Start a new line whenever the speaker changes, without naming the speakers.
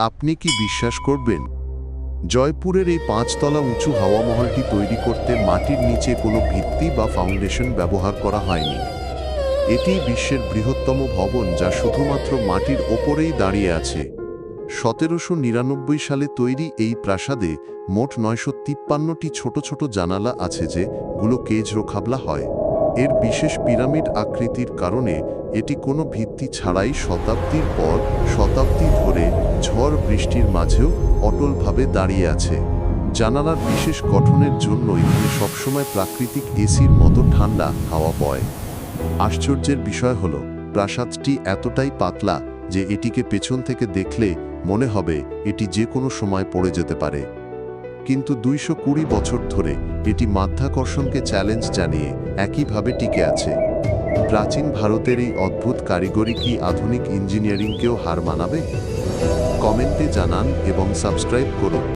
আপনি কি বিশ্বাস করবেন, জয়পুরের এই 5 তলা উঁচু হাওয়া মহলটি তৈরি করতে মাটির নিচে কোনো ভিত্তি বা ফাউন্ডেশন ব্যবহার করা হয়নি। এটি বিশ্বের বৃহত্তম ভবন, যা শুধুমাত্র মাটির ওপরেই দাঁড়িয়ে আছে। 1799 সালে তৈরি এই প্রাসাদে মোট 953টি ছোট ছোট জানালা আছে, যেগুলো কেজ রোখাবলা হয়। এর বিশেষ পিরামিড আকৃতির কারণে এটি কোনো ভিত্তি ছাড়াই শতাব্দীর পর শতাব্দী ধরে ঝড় বৃষ্টির মাঝেও অটলভাবে দাঁড়িয়ে আছে। জানালার বিশেষ গঠনের জন্য এখানে সবসময় প্রাকৃতিক এসির মতো ঠান্ডা হাওয়া বয়। আশ্চর্যের বিষয় হল, প্রাসাদটি এতটাই পাতলা যে এটিকে পেছন থেকে দেখলে মনে হবে এটি যে কোনো সময় পড়ে যেতে পারে। কিন্তু 220 বছর ধরে এটি মাধ্যাকর্ষণকে চ্যালেঞ্জ জানিয়ে একইভাবে টিকে আছে। প্রাচীন ভারতের এই অদ্ভুত কারিগরি কি আধুনিক ইঞ্জিনিয়ারিংকেও হার মানাবে? কমেন্টে জানান এবং সাবস্ক্রাইব করুন।